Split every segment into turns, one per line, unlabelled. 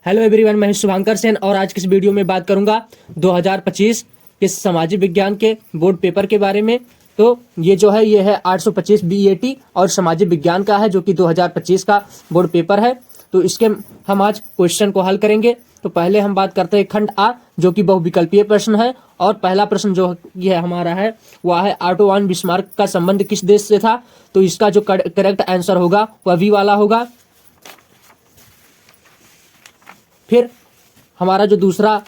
Hello everyone, मैं शुभांकर सेन और आज की इस वीडियो में बात करूंगा 2025 के सामाजिक विज्ञान के बोर्ड पेपर के बारे में। तो ये जो है ये है 825 बीएटी और सामाजिक विज्ञान का है, जो कि 2025 का बोर्ड पेपर है। तो इसके हम आज क्वेश्चन को हल करेंगे। तो पहले हम बात करते हैं खंड आ, जो कि बहुविकल्पीय प्रश्न है। और पहला प्रश्न जो ये हमारा है वह है ऑटो वन बिस्मार्क का संबंध किस देश से था। तो इसका जो करेक्ट आंसर होगा वह वी वाला होगा। फिर हमारा जो दूसरा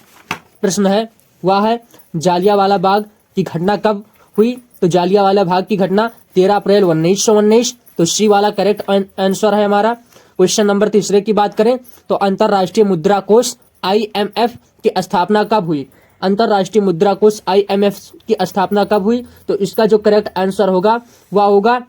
प्रश्न है वह है जालियांवाला बाग की घटना कब हुई। तो जालियांवाला बाग की घटना 13 अप्रैल 1919। तो सी वाला करेक्ट आंसर है हमारा। क्वेश्चन नंबर तीसरे की बात करें तो अंतरराष्ट्रीय मुद्रा कोष IMF की स्थापना कब हुई। अंतरराष्ट्रीय मुद्रा कोष IMF की स्थापना कब हुई। तो इसका जो करेक्ट आंसर होगा वह होगा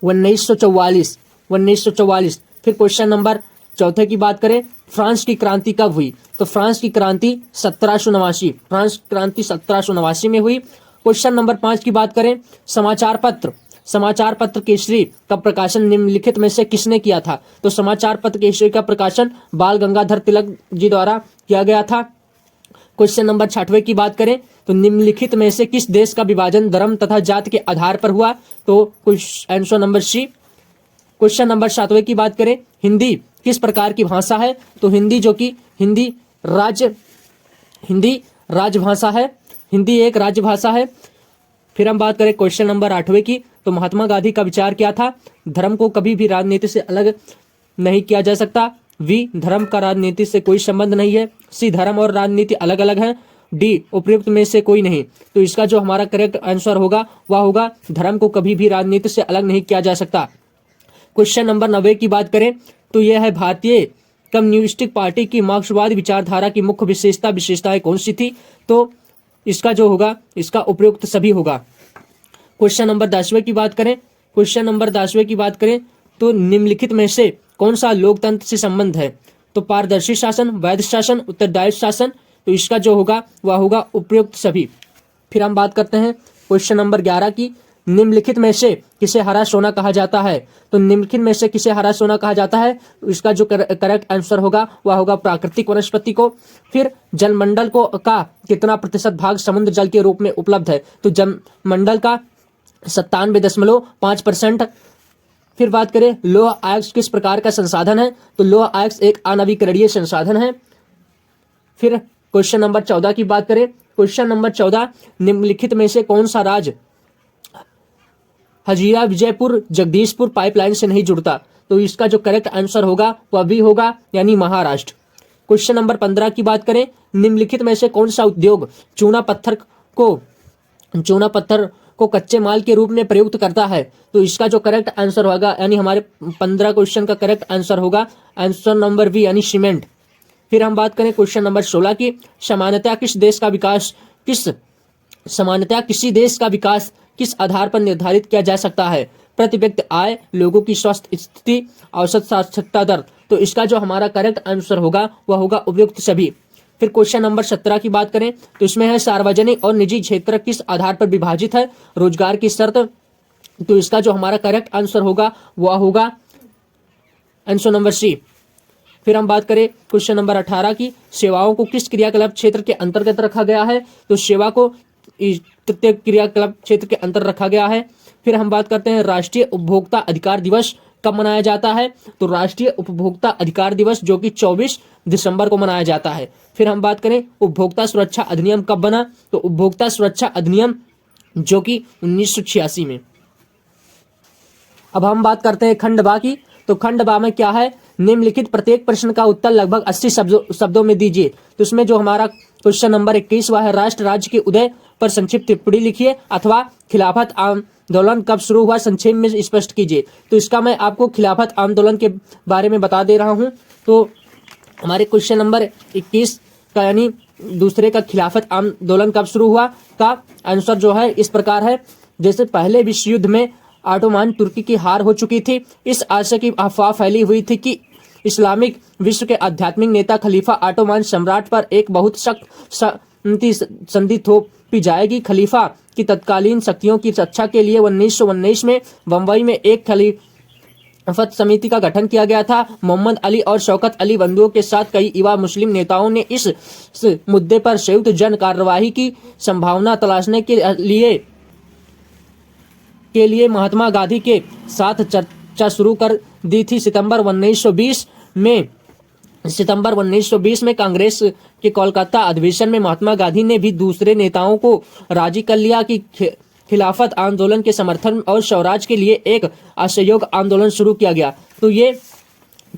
1944। फिर क्वेश्चन नंबर चौथे की बात करें, फ्रांस की क्रांति कब हुई। तो फ्रांस की क्रांति 1789 में हुई। क्वेश्चन नंबर 5 की बात करें, समाचार पत्र केसरी का प्रकाशन निम्नलिखित में से किसने किया था। तो समाचार पत्र केसरी का प्रकाशन बाल गंगाधर तिलक जी द्वारा किया गया था। क्वेश्चन नंबर 6वें की बात करें तो निम्नलिखित में से किस देश का विभाजन धर्म तथा जाति के आधार पर हुआ। तो answer number C. Question number 7वें की बात करें, हिंदी किस प्रकार की भाषा है। तो हिंदी जो कि हिंदी राजभाषा है। हिंदी एक राजभाषा है। फिर हम बात करें क्वेश्चन नंबर 8वें की, तो महात्मा गांधी का विचार क्या था। धर्म को कभी भी राजनीति से अलग नहीं किया जा सकता। वी धर्म का राजनीति से कोई संबंध नहीं है। सी धर्म और राजनीति अलग अलग है। डी उपयुक्त में से कोई नहीं। तो इसका जो हमारा करेक्ट आंसर होगा वह होगा धर्म को कभी भी राजनीति से अलग नहीं किया जा सकता। क्वेश्चन नंबर 9 की बात करें तो यह है भारतीय कम्युनिस्टिक पार्टी की मार्क्सवादी विचारधारा की मुख्य विशेषताएं कौन सी थी। तो इसका जो होगा इसका उपयुक्त सभी होगा। क्वेश्चन नंबर 10वें की बात करें तो निम्नलिखित में से कौन सा लोकतंत्र से संबंध है। तो पारदर्शी शासन, वैध शासन, उत्तरदायी शासन। तो इसका जो होगा वह होगा उपयुक्त सभी। फिर हम बात करते हैं क्वेश्चन नंबर 11 की, निम्नलिखित में से किसे हरा सोना कहा जाता है। तो निम्नलिखित में से किसे हरा सोना कहा जाता है। तो इसका जो करेक्ट आंसर होगा वह होगा प्राकृतिक वनस्पति को। फिर जलमंडल को का कितना प्रतिशत भाग समुद्र जल के रूप में उपलब्ध है। तो जलमंडल का 97.5%। फिर बात करें लौह अयस्क किस प्रकार का संसाधन है। तो लौह अयस्क एक अनवीकरणीय संसाधन है। फिर क्वेश्चन नंबर 14 की बात करें, क्वेश्चन नंबर 14, निम्नलिखित में से कौन सा राज्य हजीरा विजयपुर जगदीशपुर पाइपलाइन से नहीं जुड़ता। तो इसका जो करेक्ट आंसर होगा वह भी होगा यानी महाराष्ट्र। क्वेश्चन नंबर 15 की बात करें, निम्नलिखित में से कौन सा उद्योग चूना पत्थर को कच्चे माल के रूप में प्रयुक्त करता है। तो इसका जो करेक्ट आंसर होगा यानी हमारे 15 क्वेश्चन का करेक्ट आंसर होगा आंसर नंबर बी यानी सीमेंट। फिर हम बात करें क्वेश्चन नंबर 16 की, सामान्यतः किसी देश का विकास किस आधार पर निर्धारित किया जा सकता है। प्रति व्यक्ति आय, लोगों की स्वास्थ्य स्थिति, औसत साक्षरता दर। तो इसका जो हमारा करेक्ट आंसर होगा वह होगा उपयुक्त सभी। फिर क्वेश्चन नंबर 17 की बात करें तो इसमें है सार्वजनिक और निजी क्षेत्र किस आधार पर विभाजित है। रोजगार की शर्त। तो इसका जो हमारा करेक्ट आंसर होगा वह होगा आंसर नंबर सी। फिर हम बात करें क्वेश्चन नंबर 18 की, सेवाओं को किस क्रियाकलाप क्षेत्र के अंतर्गत रखा गया है। तो सेवा को तृतीय क्रियाकलाप क्षेत्र के अंतर रखा गया है। फिर हम बात करते हैं राष्ट्रीय उपभोक्ता अधिकार दिवस कब मनाया जाता है। तो राष्ट्रीय उपभोक्ता अधिकार दिवस जो कि 24 दिसंबर को मनाया जाता है। फिर हम बात करें उपभोक्ता सुरक्षा अधिनियम कब बना। तो उपभोक्ता सुरक्षा अधिनियम जो कि 1986 में। अब हम बात करते हैं खंड बा की। तो खंड बा में क्या है, निम्नलिखित प्रत्येक प्रश्न का उत्तर लगभग 80 शब्दों में दीजिए। तो इसमें जो हमारा क्वेश्चन नंबर 21 वह है राष्ट्र राज्य के उदय पर संक्षिप्त टिप्पणी लिखिए अथवा खिलाफत आंदोलन कब शुरू हुआ संक्षेप में स्पष्ट कीजिए। तो इसका मैं आपको खिलाफत आंदोलन के बारे में बता दे रहा हूं। तो हमारे क्वेश्चन नंबर 21 का यानी दूसरे का खिलाफत आंदोलन कब शुरू हुआ का आंसर जो है इस प्रकार है। जैसे पहले विश्व युद्ध में ऑटोमान तुर्की की हार हो चुकी थी। इस आशय की अफवाह फैली हुई थी कि इस्लामिक विश्व के आध्यात्मिक नेता खलीफा ऑटोमान सम्राट पर एक बहुत सख्त संधि थोपी जाएगी। खलीफा की तत्कालीन शक्तियों की रक्षा के लिए 1919 में बंबई में एक खिलाफत समिति का गठन किया गया था। मोहम्मद अली और शौकत अली बंधुओं के साथ कई युवा मुस्लिम नेताओं ने इस मुद्दे पर संयुक्त जन कार्यवाही की संभावना तलाशने के लिए महात्मा गांधी के साथ चर्चा शुरू कर दी थी। सितंबर 1920 में कांग्रेस के कोलकाता अधिवेशन में महात्मा गांधी ने भी दूसरे नेताओं को राजी कर लिया कि खिलाफत आंदोलन के समर्थन और स्वराज के लिए एक असहयोग आंदोलन शुरू किया गया। तो ये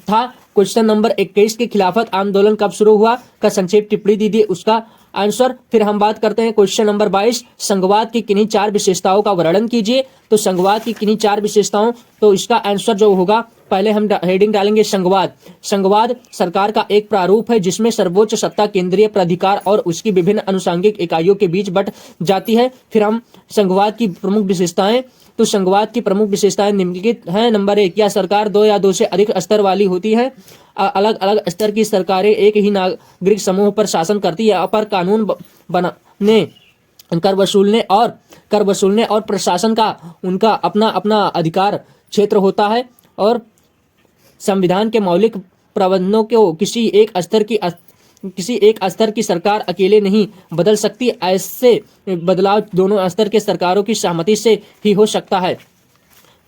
था क्वेश्चन नंबर 21 के खिलाफत आंदोलन कब शुरू हुआ का संक्षेप टिप्पणी दीजिए उसका आंसर। फिर हम बात करते हैं क्वेश्चन नंबर 22, संघवाद की किन्हीं 4 विशेषताओं का वर्णन कीजिए। तो संघवाद की किन्हीं 4 विशेषताओं, तो इसका आंसर जो होगा, पहले हम हेडिंग डालेंगे संघवाद। संघवाद सरकार का एक प्रारूप है जिसमें सर्वोच्च सत्ता केंद्रीय प्राधिकार और उसकी विभिन्न अनुषंगिक इकाइयों के बीच बट जाती है। फिर हम संघवाद की प्रमुख विशेषताएं, तो संघवाद की प्रमुख विशेषताएं निम्नलिखित हैं। नंबर 1, यह सरकार 2 या 2 से अधिक स्तर वाली होती है। अलग अलग स्तर की सरकारें एक ही नागरिक समूह पर शासन करती है, पर कानून बनाने, कर वसूलने और प्रशासन का उनका अपना अपना अधिकार क्षेत्र होता है और संविधान के मौलिक प्रबंधों को किसी एक स्तर की सरकार अकेले नहीं बदल सकती। ऐसे बदलाव दोनों स्तर के सरकारों की सहमति से ही हो सकता है।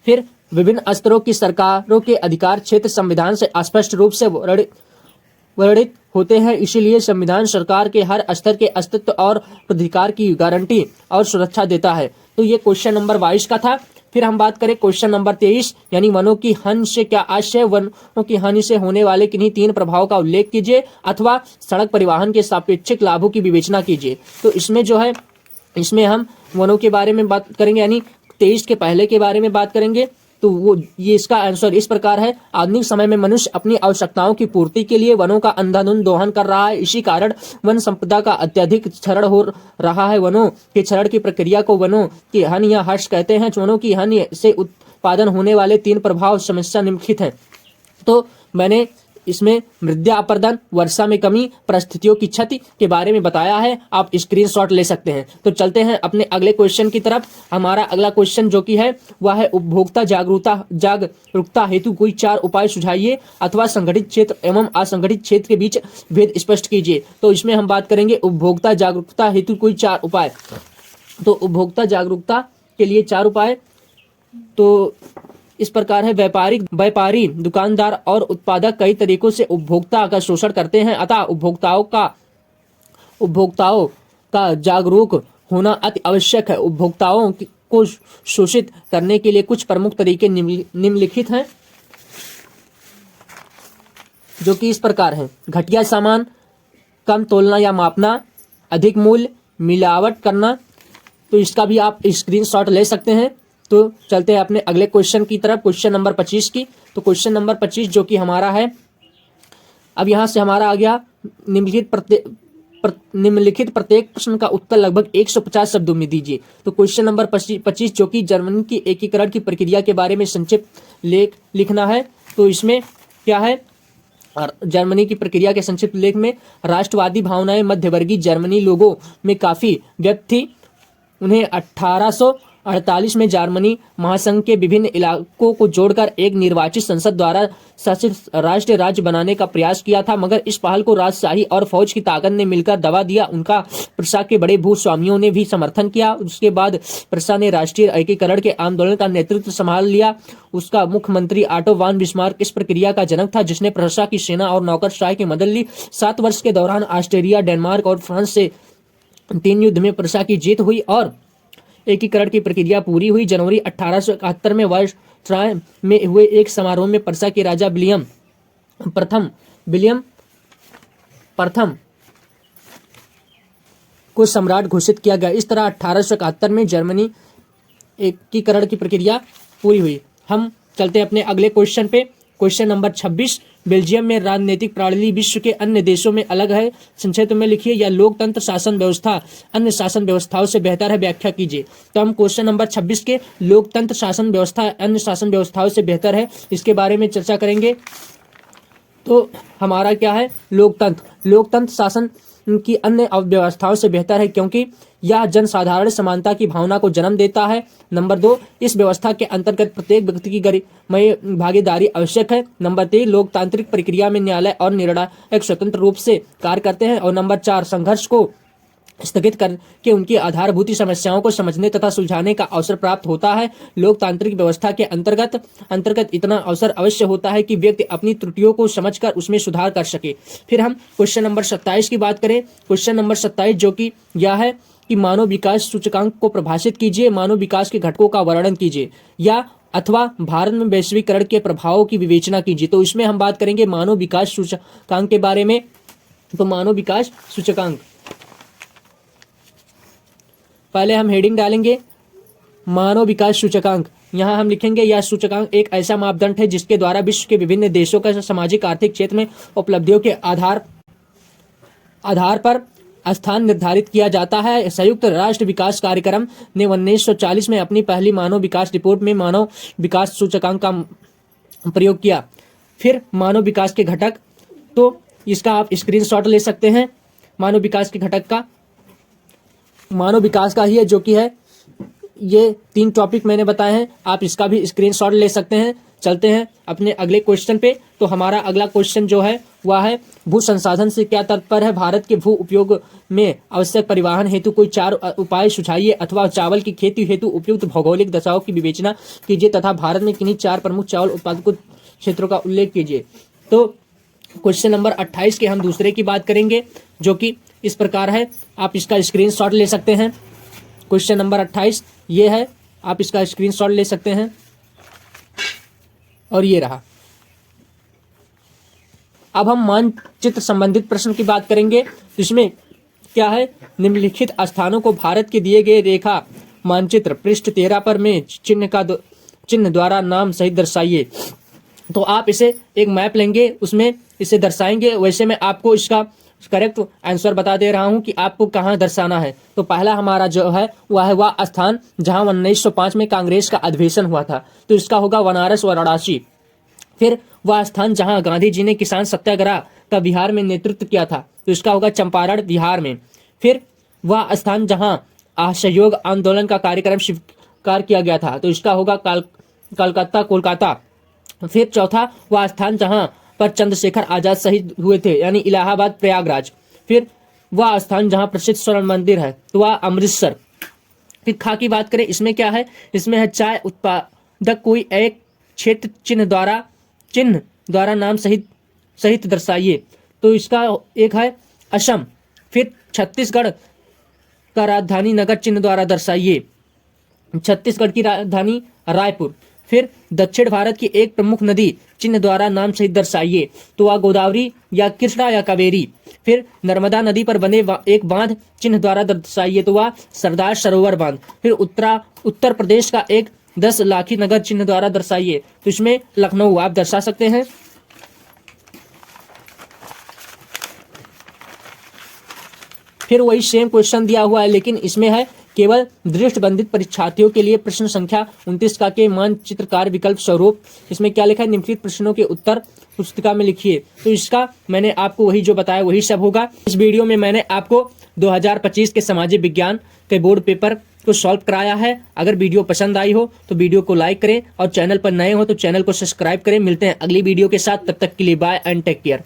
फिर विभिन्न स्तरों की सरकारों के अधिकार क्षेत्र संविधान से स्पष्ट रूप से वर्णित होते हैं, इसीलिए संविधान सरकार के हर स्तर के अस्तित्व और अधिकार की गारंटी और सुरक्षा देता है। तो ये क्वेश्चन नंबर 22 का था। फिर हम बात करें क्वेश्चन नंबर 23, यानी वनों की हानि से क्या आशय। वनों की हानि से होने वाले किन्हीं 3 प्रभावों का उल्लेख कीजिए अथवा सड़क परिवहन के सापेक्षिक लाभों की विवेचना कीजिए। तो इसमें जो है, इसमें हम वनों के बारे में बात करेंगे, यानी 23 के पहले के बारे में बात करेंगे। तो ये इसका आंसर इस प्रकार है। आधुनिक समय में मनुष्य अपनी आवश्यकताओं की पूर्ति के लिए वनों का अंधाधुंध दोहन कर रहा है। इसी कारण वन संपदा का अत्यधिक क्षरण हो रहा है। वनों के क्षरण की प्रक्रिया को वनों की हानि या हर्ष कहते हैं। वनों की हानि से उत्पादन होने वाले 3 प्रभाव समस्या निम्नलिखित हैं। तो मैंने इसमें मृदा अपरदन, वर्षा में कमी, परिस्थितियों की क्षति के बारे में बताया है। आप स्क्रीनशॉट ले सकते हैं। तो चलते हैं अपने अगले क्वेश्चन की तरफ। हमारा अगला क्वेश्चन जो कि है वह है उपभोक्ता जागरूकता हेतु कोई 4 उपाय सुझाइए अथवा संगठित क्षेत्र एवं असंगठित क्षेत्र के बीच भेद स्पष्ट कीजिए। तो इसमें हम बात करेंगे उपभोक्ता जागरूकता हेतु कोई 4 उपाय। तो उपभोक्ता जागरूकता के लिए 4 उपाय तो इस प्रकार है। व्यापारी, दुकानदार और उत्पादक कई तरीकों से उपभोक्ता का शोषण करते हैं, अतः उपभोक्ताओं का जागरूक होना अति आवश्यक है। उपभोक्ताओं को शोषित करने के लिए कुछ प्रमुख तरीके निम्नलिखित हैं, जो कि इस प्रकार हैं। घटिया सामान, कम तोलना या मापना, अधिक मूल्य, मिलावट करना। तो इसका भी आप स्क्रीनशॉट ले सकते हैं। तो चलते हैं अपने अगले क्वेश्चन की तरफ, क्वेश्चन नंबर 25 की। तो क्वेश्चन नंबर 25 जो कि हमारा है, अब यहाँ से हमारा आ गया निम्नलिखित प्रत्येक प्रश्न का उत्तर लगभग 150 शब्दों में दीजिए। तो क्वेश्चन नंबर 25 जो कि जर्मनी की एकीकरण की प्रक्रिया के बारे में संक्षिप्त लेख लिखना है। तो इसमें क्या है, जर्मनी की प्रक्रिया के संक्षिप्त लेख में राष्ट्रवादी भावनाएं मध्यवर्गीय जर्मनी लोगों में काफी व्यक्त थी। उन्हें 1848 में जर्मनी महासंघ के विभिन्न इलाकों को जोड़कर एक निर्वाचित संसद द्वारा शासित राष्ट्रीय राज्य बनाने का प्रयास किया था, मगर इस पहल को राजशाही और फौज की ताकत ने मिलकर दबा दिया। उनका प्रशा के बड़े भूस्वामियों ने भी समर्थन किया। उसके बाद प्रशा ने राष्ट्रीय एकीकरण के आंदोलन का नेतृत्व संभाल लिया। उसका मुख्यमंत्री ऑटो वान बिस्मार्क इस प्रक्रिया का जनक था, जिसने प्रशा की सेना और नौकरशाही की मदद ली। 7 वर्ष के दौरान ऑस्ट्रेलिया, डेनमार्क और फ्रांस से 3 युद्ध में प्रशा की जीत हुई और एकीकरण की प्रक्रिया पूरी हुई। जनवरी 1871 में वर्साय में हुए एक समारोह में प्रशा के राजा विलियम प्रथम को सम्राट घोषित किया गया। इस तरह 1871 में जर्मनी एकीकरण की प्रक्रिया पूरी हुई। हम चलते हैं अपने अगले क्वेश्चन पे, क्वेश्चन नंबर 26। बेल्जियम में राजनीतिक प्रणाली विश्व के अन्य देशों में अलग है, संक्षेप में लिखिए। या लोकतंत्र शासन व्यवस्था अन्य शासन व्यवस्थाओं से बेहतर है, व्याख्या कीजिए। तो हम क्वेश्चन नंबर 26 के लोकतंत्र शासन व्यवस्था अन्य शासन व्यवस्थाओं से बेहतर है, इसके बारे में चर्चा करेंगे। तो हमारा क्या है, लोकतंत्र शासन की अन्य व्यवस्थाओं से बेहतर है क्योंकि यह जनसाधारण समानता की भावना को जन्म देता है। नंबर 2, इस व्यवस्था के अंतर्गत प्रत्येक व्यक्ति की गरिमामय भागीदारी आवश्यक है। नंबर 3, लोकतांत्रिक प्रक्रिया में न्यायालय और निर्णायक स्वतंत्र रूप से कार्य करते हैं। और नंबर 4, संघर्ष को स्थगित करके उनकी आधारभूत समस्याओं को समझने तथा सुलझाने का अवसर प्राप्त होता है। लोकतांत्रिक व्यवस्था के अंतर्गत इतना अवसर अवश्य होता है कि व्यक्ति अपनी त्रुटियों को समझकर उसमें सुधार कर सके। फिर हम क्वेश्चन नंबर 27 की बात करें। क्वेश्चन नंबर 27 जो कि यह है कि मानव विकास सूचकांक को परिभाषित कीजिए, मानव विकास के घटकों का वर्णन कीजिए या अथवा भारत में वैश्वीकरण के प्रभावों की विवेचना कीजिए। तो इसमें हम बात करेंगे मानव विकास सूचकांक के बारे में। तो मानव विकास सूचकांक, पहले हम हेडिंग डालेंगे मानव विकास सूचकांक। यहाँ हम लिखेंगे यह सूचकांक एक ऐसा मापदंड है जिसके द्वारा विश्व के विभिन्न देशों का सामाजिक आर्थिक क्षेत्र में उपलब्धियों के आधार पर स्थान निर्धारित किया जाता है। संयुक्त राष्ट्र विकास कार्यक्रम ने 1940 में अपनी पहली मानव विकास रिपोर्ट में मानव विकास सूचकांक का प्रयोग किया। फिर मानव विकास के घटक, तो इसका आप स्क्रीनशॉट ले सकते हैं। मानव विकास के घटक का, मानव विकास का ही है जो कि है ये 3 टॉपिक मैंने बताए हैं, आप इसका भी स्क्रीनशॉट ले सकते हैं। चलते हैं अपने अगले क्वेश्चन पे। तो हमारा अगला क्वेश्चन जो है वह है भू संसाधन से क्या तात्पर्य है। भारत के भू उपयोग में आवश्यक परिवहन हेतु कोई 4 उपाय सुझाइए अथवा चावल की खेती हेतु उपयुक्त भौगोलिक दशाओं की विवेचना कीजिए तथा भारत में किन्हीं 4 प्रमुख चावल उत्पादक क्षेत्रों का उल्लेख कीजिए। तो क्वेश्चन नंबर 28 के हम दूसरे की बात करेंगे जो कि इस प्रकार है, आप इसका स्क्रीनशॉट ले सकते हैं। क्वेश्चन नंबर 28 ये है, आप इसका स्क्रीनशॉट ले सकते हैं और ये रहा। अब हम मानचित्र संबंधित प्रश्न की बात करेंगे। इसमें क्या है, निम्नलिखित स्थानों को भारत के दिए गए रेखा मानचित्र पृष्ठ 13 पर में चिन्ह द्वारा नाम सहित दर्शाइए। तो आप इसे एक मैप लेंगे, उसमें इसे दर्शाएंगे। वैसे मैं आपको इसका करेक्ट आंसर बता दे रहा हूं कि आपको कहां दर्शाना है। तो पहला हमारा जो है वह स्थान जहां 1905 में कांग्रेस का अधिवेशन हुआ था, तो इसका होगा बनारस वाराणसी। फिर वह स्थान जहां गांधी जी ने किसान सत्याग्रह का बिहार में नेतृत्व किया था, तो इसका होगा चंपारण बिहार में। फिर वह स्थान जहां असहयोग आंदोलन का कार्यक्रम स्वीकार किया गया था, तो इसका होगा कोलकाता। फिर चौथा वह स्थान जहां पर चंद्रशेखर आजाद शहीद हुए थे, यानी इलाहाबाद प्रयागराज। फिर वह स्थान जहां प्रसिद्ध स्वर्ण मंदिर है, तो वह अमृतसर। फिर खा की बात करें, इसमें क्या है, इसमें है चाय उत्पादक कोई एक क्षेत्र चिन्ह द्वारा नाम सहित दर्शाइए। तो इसका एक है असम। फिर छत्तीसगढ़ का राजधानी नगर चिन्ह द्वारा दर्शाइए, छत्तीसगढ़ की राजधानी रायपुर। फिर दक्षिण भारत की एक प्रमुख नदी चिन्ह द्वारा नाम सहित दर्शाइए, तो वह गोदावरी या कृष्णा या कावेरी। फिर नर्मदा नदी पर बने एक बांध चिन्ह द्वारा दर्शाइए, तो वह सरदार सरोवर बांध। फिर उत्तर प्रदेश का एक 10 लाखी नगर चिन्ह द्वारा दर्शाइए, तो इसमें लखनऊ आप दर्शा सकते हैं। फिर वही सेम क्वेश्चन दिया हुआ है, लेकिन इसमें है केवल दृष्टिबंधित परीक्षार्थियों के लिए प्रश्न संख्या 29 का के मानचित्रकार विकल्प स्वरूप। इसमें क्या लिखा है, निम्नलिखित प्रश्नों के उत्तर पुस्तिका में लिखिए। तो इसका मैंने आपको वही जो बताया वही सब होगा। इस वीडियो में मैंने आपको 2025 के सामाजिक विज्ञान के बोर्ड पेपर को सॉल्व कराया है। अगर वीडियो पसंद आई हो तो वीडियो को लाइक करें और चैनल पर नए हो तो चैनल को सब्सक्राइब करें। मिलते हैं अगली वीडियो के साथ, तब तक के लिए बाय एंड टेक केयर।